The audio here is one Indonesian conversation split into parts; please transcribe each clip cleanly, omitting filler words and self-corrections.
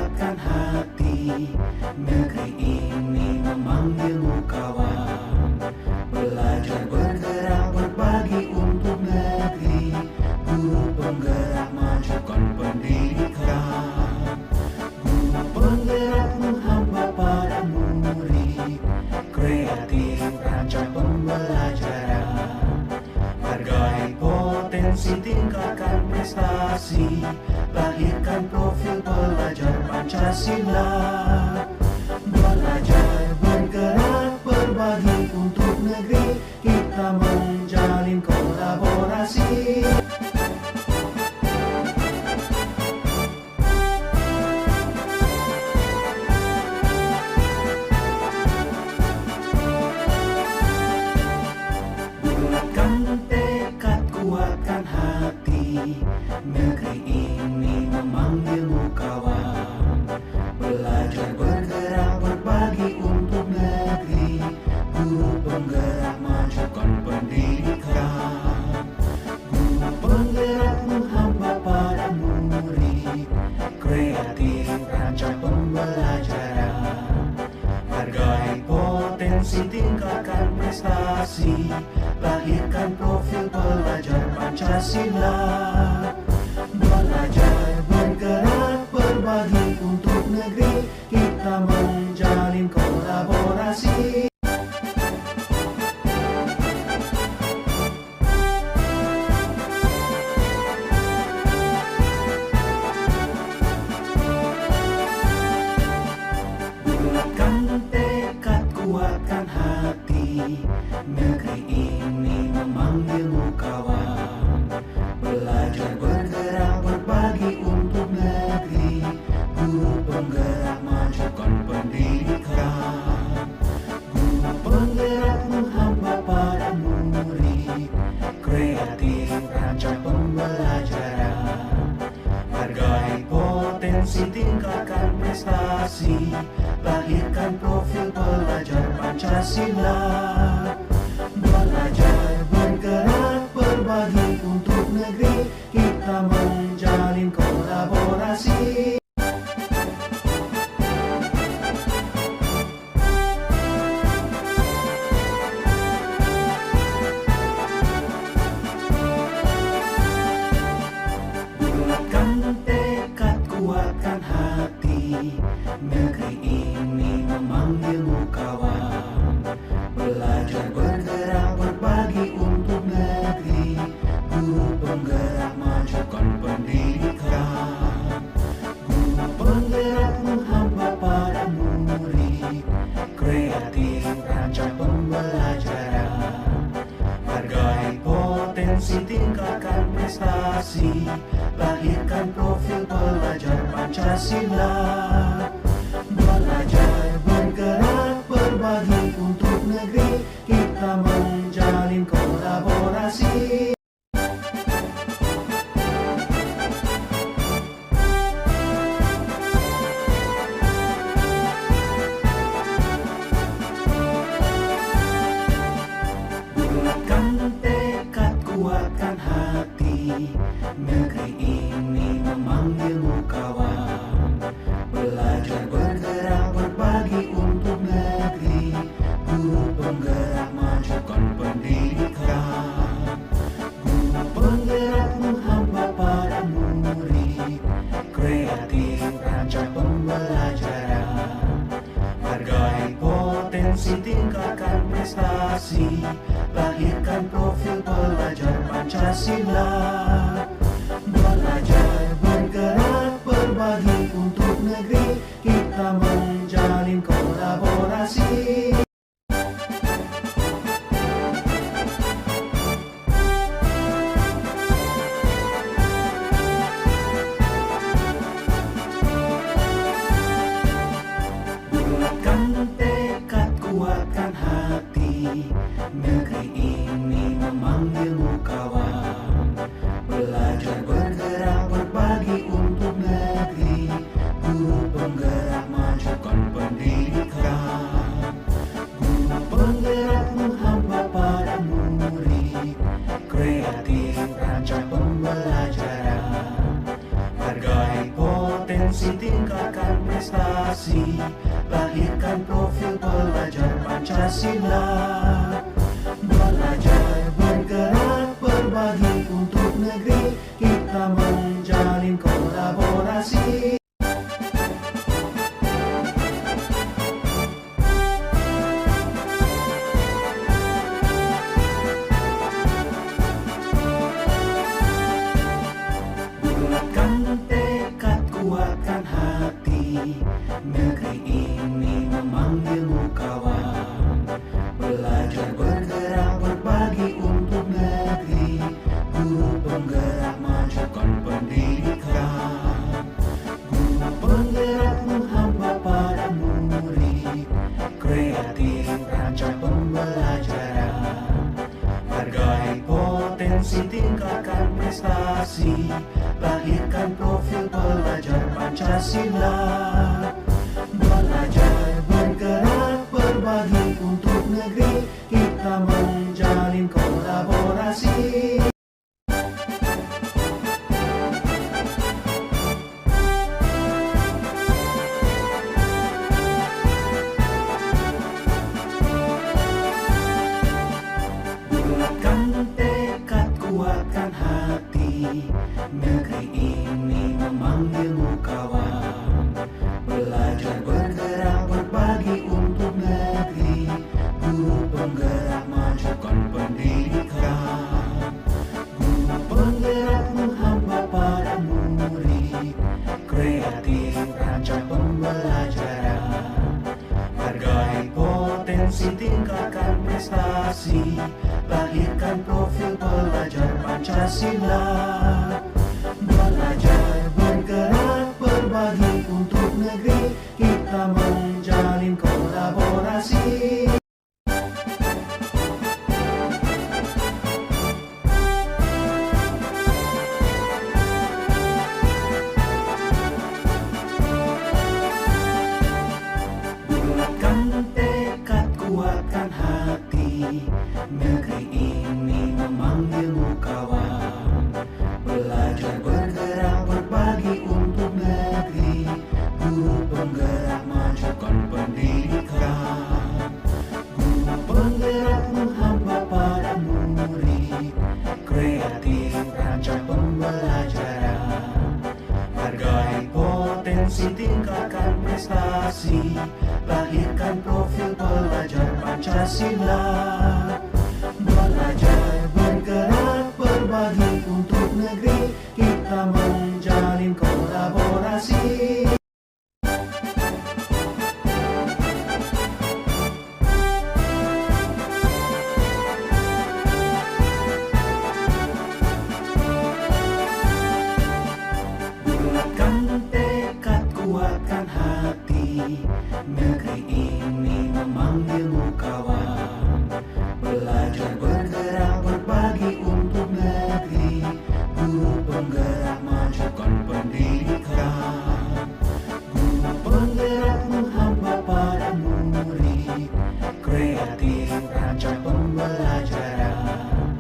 kuatkan hati. Negeri ini memanggilmu kawan. Belajar bergerak berbagi untuk negeri. Guru penggerak majukan pendidikan. Guru penggerak menghamba pada murid. Kreatif rancang pembelajaran. Hargai potensi, tingkatkan prestasi. Lahirkan profil pelajar Pancasila. Belajar bergerak berbagi untuk negeri. Kita menjalin kolaborasi. Bulatkan tekad, kuatkan hati. Negeri ini memanggilmu kawan. Belajar bergerak berbagi untuk negeri. Guru penggerak majukan pendidikan. Guru penggerak menghamba pada murid. Kreatif rancang pembelajaran. Hargai potensi, tingkatkan prestasi. Lahirkan profil pelajar Pancasila. Belajar bergerak berbagi untuk negeri. Kita menjalin kolaborasi. Bulatkan tekad, kuatkan hati. Negeri ini memanggilmu kawan. Belajar bergerak berbagi untuk negeri. Guru penggerak majukan pendidikan. Guru penggerak menghamba pada murid. Kreatif rancang pembelajaran. Hargai potensi, tingkatkan prestasi. Lahirkan profil pelajar Pancasila. Belajar bergerak berbagi untuk negeri. Kita menjalin kolaborasi. Bulatkan tekad, kuatkan hati. Negeri ini memanggilmu kawan. Belajar bergerak berbagi untuk negeri. Guru penggerak majukan pendidikan. Guru penggerak menghamba pada murid. Kreatif rancang pembelajaran. Hargai potensi, tingkatkan prestasi. Lahirkan profil pelajar Pancasila. Belajar bergerak berbagi untuk negeri. Kita menjalin kolaborasi. Bulatkan tekad, kuatkan hati. Negeri ini memanggilmu kawan. Belajar bergerak berbagi untuk negeri. Guru penggerak majukan pendidikan. Guru penggerak menghamba pada murid. Kreatif rancang pembelajaran. Hargai potensi, tingkatkan prestasi. Lahirkan profil pelajar Pancasila. Belajar bergerak berbagi untuk negeri. Kita menjalin kolaborasi. Bulatkan tekad, kuatkan hati. Negeri ini memanggilmu kawan. Belajar bergerak berbagi untuk negeri. Guru penggerak majukan pendidikan. Guru penggerak menghamba pada murid. Kreatif rancang pembelajaran. Hargai potensi, tingkatkan prestasi, lahirkan profil pelajar Pancasila. Belajar, bergerak, berbagi untuk negeri, kita menjalin kolaborasi. Bulatkan tekad, kuatkan hati, negeri ini memanggilmu kawan. Belajar, bergerak, berbagi untuk negeri, guru penggerak, majukan pendidikan. Guru penggerak menghamba pada murid, kreatif rancang pembelajaran. Hargai potensi, tingkatkan prestasi, lahirkan profil pelajar Pancasila. Belajar, bergerak, berbagi untuk negeri, kita menjalin kolaborasi. Bulatkan tekad, kuatkan hati, negeri ini memanggilmu kawan. Belajar, bergerak, berbagi untuk negeri, guru penggerak, majukan pendidikan. Guru penggerak menghamba pada murid, kreatif rancang pembelajaran. Hargai potensi, tingkatkan prestasi, lahirkan profil pelajar Pancasila. Belajar, bergerak, berbagi untuk negeri, kita menjalin kolaborasi. Bulatkan tekad, kuatkan hati, negeri ini memanggilmu kawan. Belajar, bergerak, berbagi untuk negeri, guru penggerak, majukan pendidikan. Guru penggerak menghamba pada murid, kreatif rancang pembelajaran. Hargai potensi, tingkatkan prestasi, lahirkan profil pelajar Pancasila. Belajar, bergerak, berbagi untuk negeri, kita menjalin kolaborasi. Bulatkan tekad, kuatkan hati, negeri ini memanggilmu kawan. Belajar, bergerak, berbagi untuk negeri, guru penggerak, majukan pendidikan. Guru penggerak menghamba pada murid, kreatif rancang pembelajaran.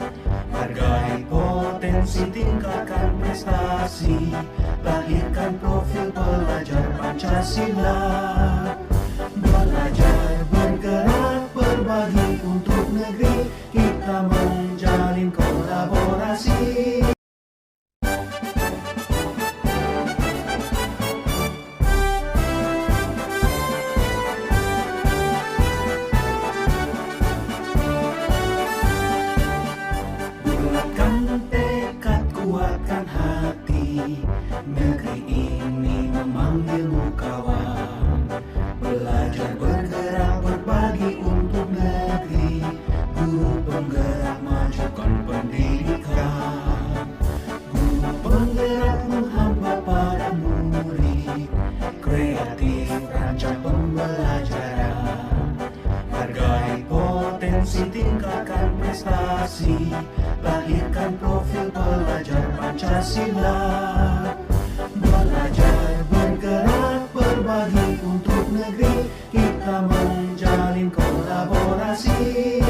Hargai potensi, tingkatkan prestasi, lahirkan profil pelajar Pancasila. Belajar, bergerak, berbagi untuk negeri, kita menjalin kolaborasi. Bulatkan tekad, kuatkan hati, negeri ini memanggilmu kawan. Belajar, bergerak, berbagi untuk negeri, guru penggerak, majukan pendidikan. Guru penggerak menghamba pada murid, kreatif rancang pembelajaran. Hargai potensi, tingkatkan prestasi, lahirkan profil pelajar Pancasila. Belajar, bergerak, berbagi untuk negeri, kita menjalin kolaborasi.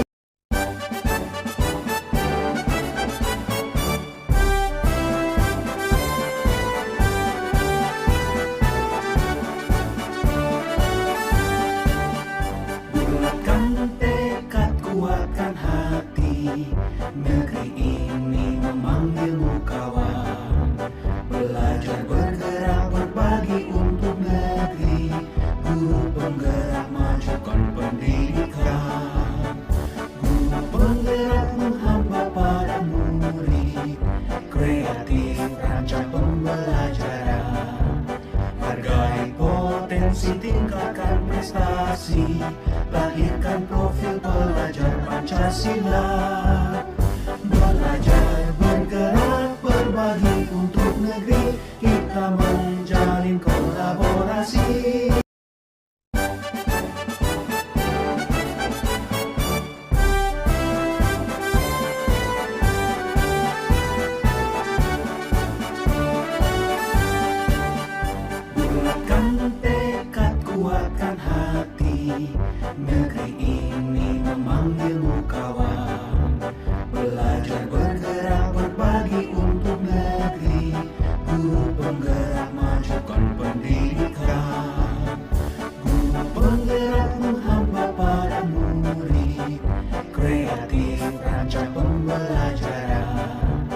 berpotensi tingkatkan prestasi, lahirkan profil pelajar Pancasila. Belajar, bergerak, berbagi untuk negeri, kita menjalin kolaborasi. Bulatkan tekad, kuatkan hati, negeri ini memanggilmu kawan. Belajar, bergerak, berbagi untuk negeri, guru penggerak majukan pendidikan. Guru penggerak menghamba pada murid, kreatif rancang pembelajaran.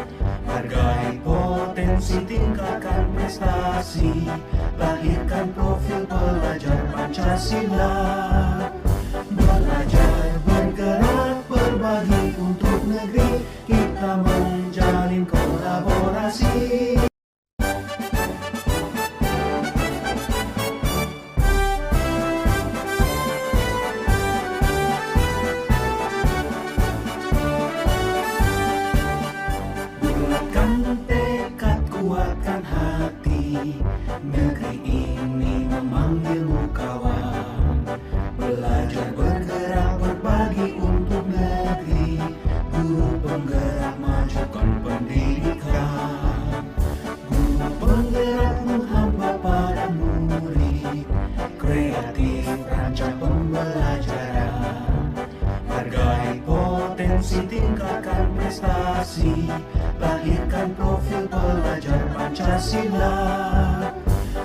Hargai potensi, tingkatkan prestasi, lahirkan profil pelajar Pancasila. Belajar, bergerak, berbagi untuk negeri, kita menjalin kolaborasi. Bulatkan tekad, kuatkan hati, negeri ini memanggilmu kawan. Belajar, bergerak, berbagi untuk negeri, guru penggerak majukan pendidikan. Guru penggerak menghamba pada murid, kreatif rancang pembelajaran. Hargai potensi, tingkatkan prestasi, lahirkan profil pelajar Pancasila.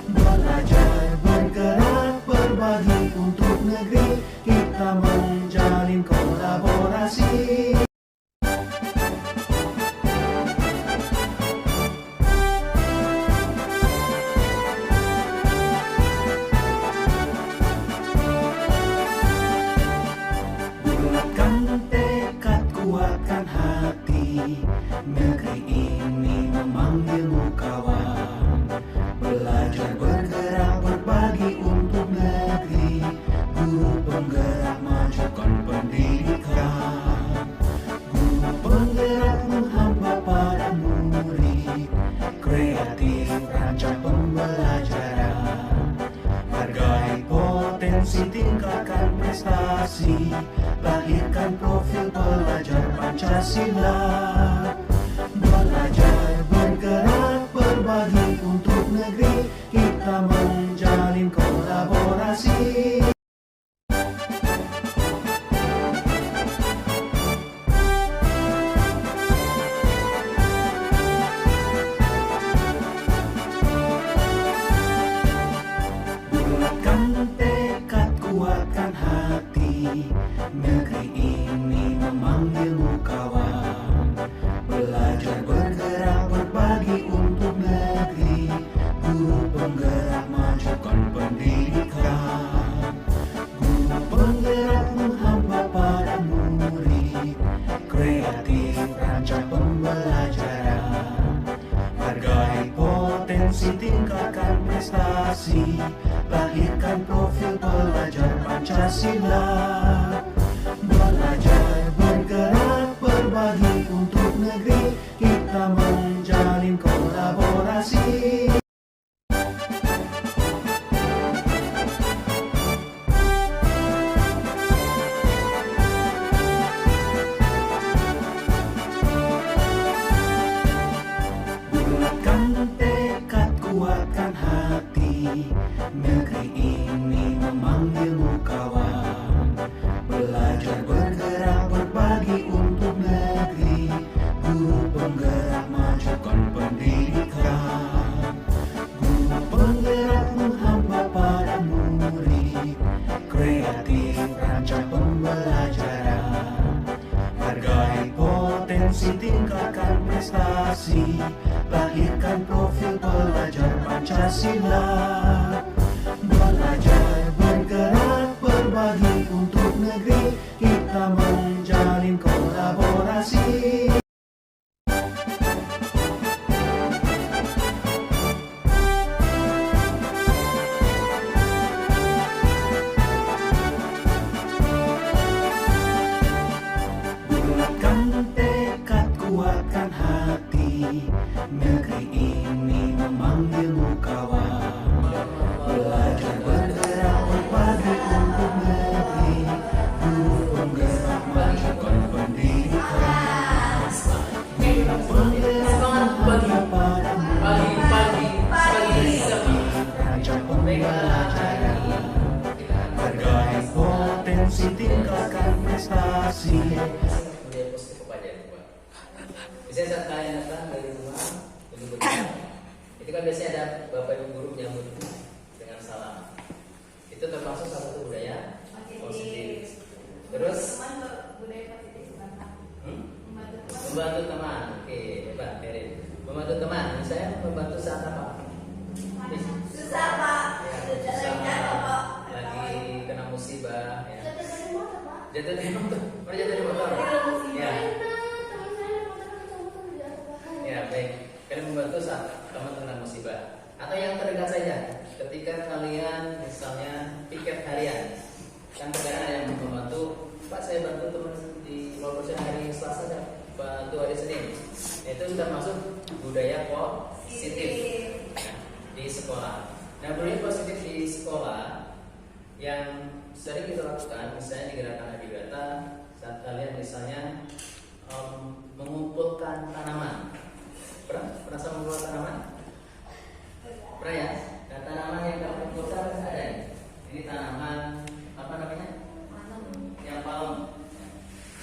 Belajar, bergerak, berbagi untuk negeri, kita menjalin kolaborasi. Bulatkan tekad, kuatkan hati, negeri ini memanggilmu kawan. Belajar, bergerak, berbagi untuk negeri, guru penggerak majukan pendidikan. Guru penggerak menghamba pada murid, kreatif rancang pembelajaran. Hargai potensi, tingkatkan prestasi, lahirkan profil pelajar Pancasila. Belajar, bergerak, berbagi untuk negeri, kita menjalin kolaborasi. Bulatkan tekad, kuatkan hati, negeri ini memanggilmu kawan. Belajar, bergerak, berbagi untuk negeri, guru penggerak majukan pendidikan. Guru penggerak menghamba pada murid, kreatif rancang pembelajaran. Hargai potensi, tingkatkan prestasi, lahirkan profil pelajar Pancasila. Belajar, bergerak, berbagi untuk negeri, kita menjalin kolaborasi. Bulatkan tekad, kuatkan hati, negeri ini memanggilmu kawan. Belajar, bergerak, berbagi untuk negeri, guru penggerak majukan pendidikan. Guru penggerak menghamba pada murid, kreatif rancang pembelajaran. Hargai potensi, tingkatkan prestasi, lahirkan profil pelajar Pancasila. Belajar, bergerak, berbagi untuk negeri, kita menjalin kolaborasi. berprestasi. Budaya positif apa aja coba? Misalnya saat kalian datang dari rumah menuju berjalan, itu kan biasanya ada bapak ibu guru menyambut dengan salam. Itu termasuk salah satu budaya positif. Terus budaya positif membantu teman. Oke, hebat, Erin. Membantu teman. Saya membantu saat apa? susah pak, Ya, susah, lagi kena musibah. Ya. Jatuh dari motor. Pernah jatuh dari motor? Ya. Ya, baik. Kalian membantu saat teman kena musibah. Atau yang terdekat saja. Ketika kalian misalnya piket harian, kan kadang ada yang membantu. Pak, saya bantu teman di walaupun hari Selasa dan bantu hari Senin. Itu sudah masuk budaya positif ya, di sekolah. Nah, budaya positif di sekolah yang sering kita lakukan, misalnya di gerakan Abigata, saat kalian misalnya mengumpulkan tanaman. Pernah sama mengumpulkan tanaman? Pernah ya? Dan tanaman yang kamu kumpulkan ada ya? Ini tanaman apa namanya? Yang palem.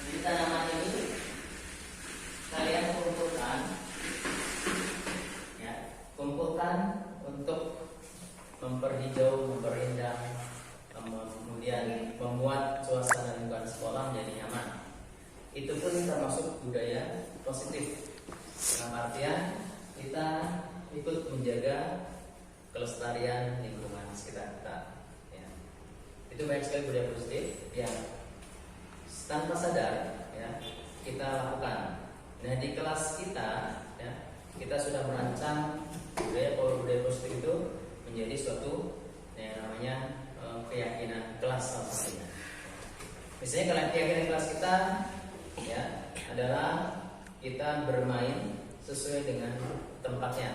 Jadi tanaman ini kalian kumpulkan, ya, kumpulkan untuk memperhijau, memperindah, kemudian membuat suasana lingkungan sekolah menjadi nyaman. Itu pun termasuk budaya positif. Dalam artian kita ikut menjaga kelestarian lingkungan sekitar kita. Ya. Itu banyak sekali budaya positif yang tanpa sadar ya kita lakukan. Nah, di kelas kita ya, kita sudah merancang budaya positif itu menjadi suatu yang namanya keyakinan kelas salah satunya. Misalnya kalau keyakinan kelas kita ya adalah kita bermain sesuai dengan tempatnya.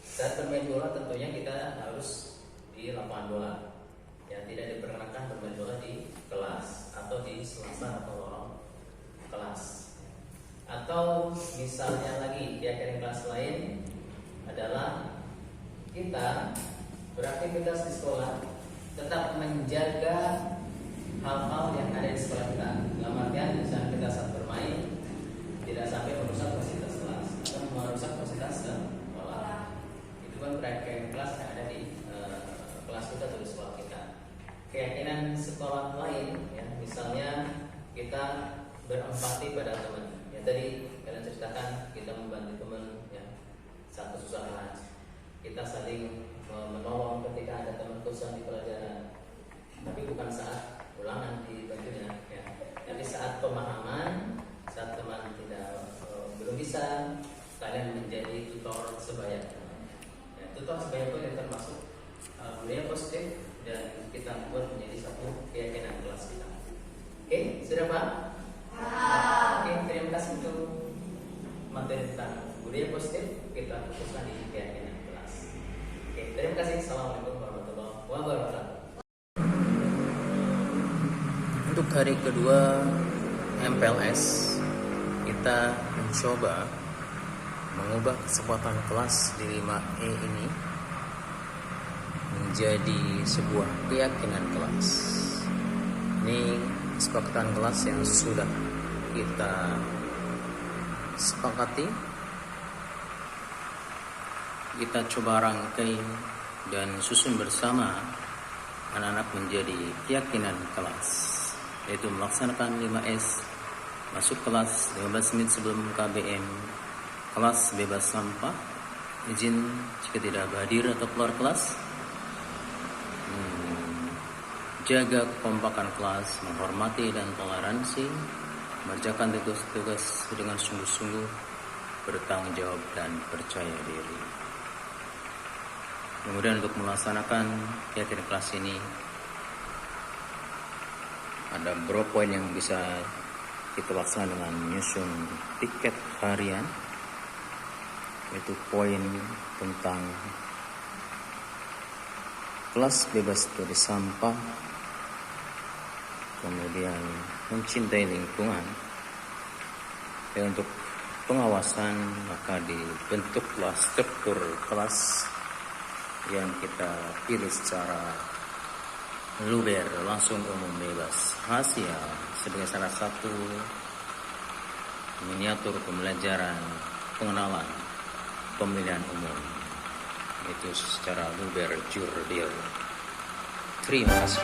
Saat bermain bola tentunya kita harus di lapangan bola. Ya, tidak diperkenankan bermain bola di kelas atau di sela-sela atau lorong kelas. Atau misalnya lagi keyakinan kelas lain adalah kita beraktivitas di sekolah tetap menjaga hal-hal yang ada di sekolah kita. Dalam artian misalnya kita saat bermain tidak sampai merusak fasilitas kelas atau merusak fasilitas sekolah. Itu kan keyakinan kelas yang ada di kelas kita atau di sekolah kita. Keyakinan sekolah lain ya, misalnya kita berempati pada teman. Ya, tadi kalian ceritakan kita membantu teman ya saat kesusahan. Kita saling menolong ketika ada teman kesusahan di pelajaran. Tapi bukan saat ulangan dibantunya ya. Tapi saat pemahaman, saat teman tidak belum bisa, kalian menjadi tutor sebaya. Ya, tutor sebaya itu yang termasuk budaya positif dan kita buat menjadi satu keyakinan kelas kita. Oke, sudah Pak? Oke, terima kasih untuk materi tentang budaya positif kita fokuskan di keyakinan kelas. Oke, terima kasih. Assalamualaikum warahmatullahi wabarakatuh. Untuk hari kedua MPLS kita mencoba mengubah kesempatan kelas di 5E ini menjadi sebuah keyakinan kelas. Ini kesepakatan kelas yang sudah kita sepakati. Kita coba rangkai dan susun bersama anak-anak menjadi keyakinan kelas, yaitu melaksanakan 5S, masuk kelas 15 menit sebelum KBM, kelas bebas sampah, izin jika tidak hadir atau keluar kelas, jaga kekompakan kelas, menghormati dan toleransi, mengerjakan tugas-tugas dengan sungguh-sungguh, bertanggung jawab dan percaya diri. Kemudian untuk melaksanakan keyakinan kelas ini ada beberapa poin yang bisa kita laksanakan dengan menyusun tiket harian, yaitu poin tentang kelas bebas dari sampah, kemudian mencintai lingkungan. Dan untuk pengawasan maka dibentuklah struktur kelas yang kita pilih secara Luber langsung umum bebas Asia sebagai salah satu miniatur pembelajaran pengenalan pemilihan umum itu secara Luber Jurdil. Terima kasih.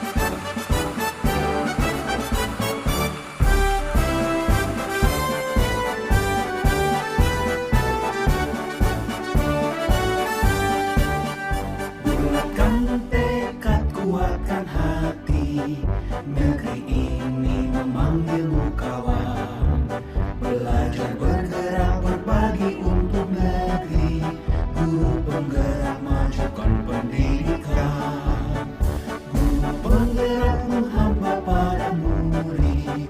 Bulatkan tekad, kuatkan hati. Negeri ini memanggilmu kawan. Belajar, bergerak, berbagi untuk negeri. Guru penggerak, majukan pendidikan. Guru penggerak menghamba pada murid.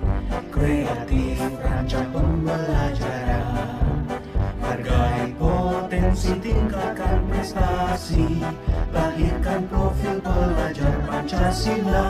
Kreatif, rancang pembelajaran. Hargai potensi, tingkatkan prestasi. Lahirkan profil pelajar Pancasila.